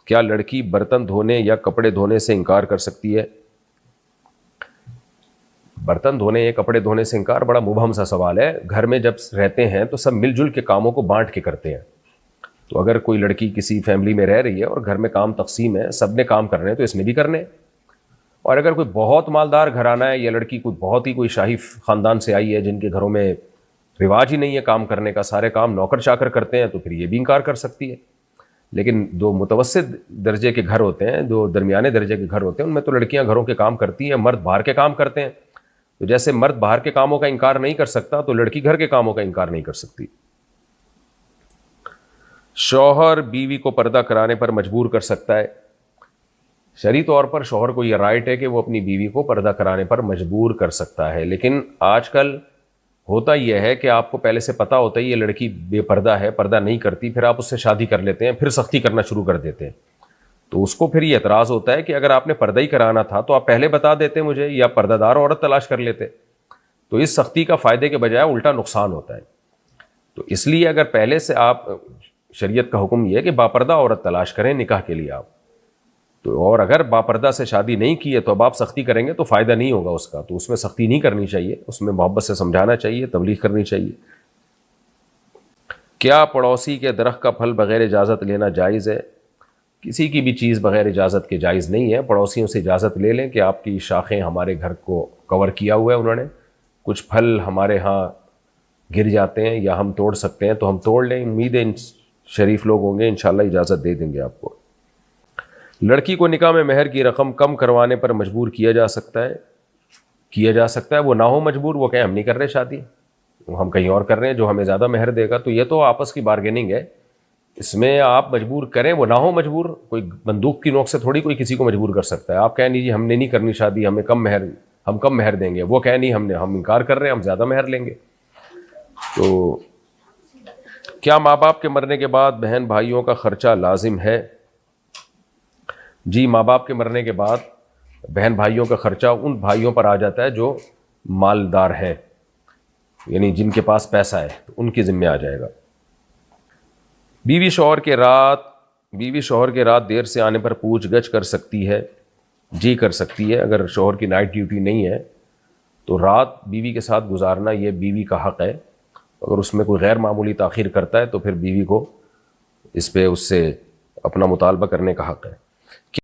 کیا لڑکی برتن دھونے یا کپڑے دھونے سے انکار کر سکتی ہے؟ برتن دھونے یا کپڑے دھونے سے انکار بڑا مبہم سا سوال ہے. گھر میں جب رہتے ہیں تو سب مل جل کے کاموں کو بانٹ کے کرتے ہیں. تو اگر کوئی لڑکی کسی فیملی میں رہ رہی ہے اور گھر میں کام تقسیم ہے, سب نے کام کرنے تو اس نے بھی کرنے. اور اگر کوئی بہت مالدار گھرانہ ہے یا لڑکی کوئی بہت ہی کوئی شاہی خاندان سے آئی ہے جن کے گھروں میں رواج ہی نہیں ہے کام کرنے کا, سارے کام نوکر چاکر کرتے ہیں, تو پھر یہ بھی انکار کر سکتی ہے. لیکن جو متوسط درجے کے گھر ہوتے ہیں, جو درمیانے درجے کے گھر ہوتے ہیں, ان میں تو لڑکیاں گھروں کے کام کرتی ہیں, مرد باہر کے کام کرتے ہیں. تو جیسے مرد باہر کے کاموں کا انکار نہیں کر سکتا تو لڑکی گھر کے کاموں کا انکار نہیں کر سکتی. شوہر بیوی کو پردہ کرانے پر مجبور کر سکتا ہے؟ شرعی طور پر شوہر کو یہ رائٹ ہے کہ وہ اپنی بیوی کو پردہ کرانے پر مجبور کر سکتا ہے. لیکن آج کل ہوتا یہ ہے کہ آپ کو پہلے سے پتہ ہوتا ہے یہ لڑکی بے پردہ ہے, پردہ نہیں کرتی, پھر آپ اس سے شادی کر لیتے ہیں, پھر سختی کرنا شروع کر دیتے ہیں. تو اس کو پھر یہ اعتراض ہوتا ہے کہ اگر آپ نے پردہ ہی کرانا تھا تو آپ پہلے بتا دیتے مجھے, یا پردہ دار عورت تلاش کر لیتے. تو اس سختی کا فائدے کے بجائے الٹا نقصان ہوتا ہے. تو اس لیے اگر پہلے سے آپ, شریعت کا حکم یہ ہے کہ باپردہ عورت تلاش کریں نکاح کے لیے آپ. تو اور اگر باپردہ سے شادی نہیں کی ہے تو اب آپ سختی کریں گے تو فائدہ نہیں ہوگا اس کا. تو اس میں سختی نہیں کرنی چاہیے, اس میں محبت سے سمجھانا چاہیے, تبلیغ کرنی چاہیے. کیا پڑوسی کے درخت کا پھل بغیر اجازت لینا جائز ہے؟ کسی کی بھی چیز بغیر اجازت کے جائز نہیں ہے. پڑوسیوں سے اجازت لے لیں کہ آپ کی شاخیں ہمارے گھر کو کور کیا ہوا ہے انہوں نے, کچھ پھل ہمارے ہاں گر جاتے ہیں یا ہم توڑ سکتے ہیں تو ہم توڑ لیں. امید ہے شریف لوگ ہوں گے, انشاءاللہ اجازت دے دیں گے آپ کو. لڑکی کو نکاح میں مہر کی رقم کم کروانے پر مجبور کیا جا سکتا ہے؟ کیا جا سکتا ہے. وہ نہ ہو مجبور, وہ کہیں ہم نہیں کر رہے شادی, ہم کہیں اور کر رہے ہیں جو ہمیں زیادہ مہر دے گا. تو یہ تو آپس کی بارگیننگ ہے, اس میں آپ مجبور کریں, وہ نہ ہو مجبور. کوئی بندوق کی نوک سے تھوڑی کوئی کسی کو مجبور کر سکتا ہے. آپ کہیں نہیں جی ہم نے نہیں کرنی شادی, ہمیں ہم کم مہر دیں گے, وہ کہیں نہیں ہم انکار کر رہے ہیں, ہم زیادہ مہر لیں گے. تو کیا ماں باپ کے مرنے کے بعد بہن بھائیوں کا خرچہ لازم ہے؟ جی, ماں باپ کے مرنے کے بعد بہن بھائیوں کا خرچہ ان بھائیوں پر آ جاتا ہے جو مالدار ہیں, یعنی جن کے پاس پیسہ ہے, تو ان کی ذمہ آ جائے گا. بیوی شوہر کے رات دیر سے آنے پر پوچھ گچھ کر سکتی ہے؟ جی کر سکتی ہے. اگر شوہر کی نائٹ ڈیوٹی نہیں ہے تو رات بیوی کے ساتھ گزارنا یہ بیوی کا حق ہے. اگر اس میں کوئی غیر معمولی تاخیر کرتا ہے تو پھر بیوی کو اس پہ اس سے اپنا مطالبہ کرنے کا حق ہے.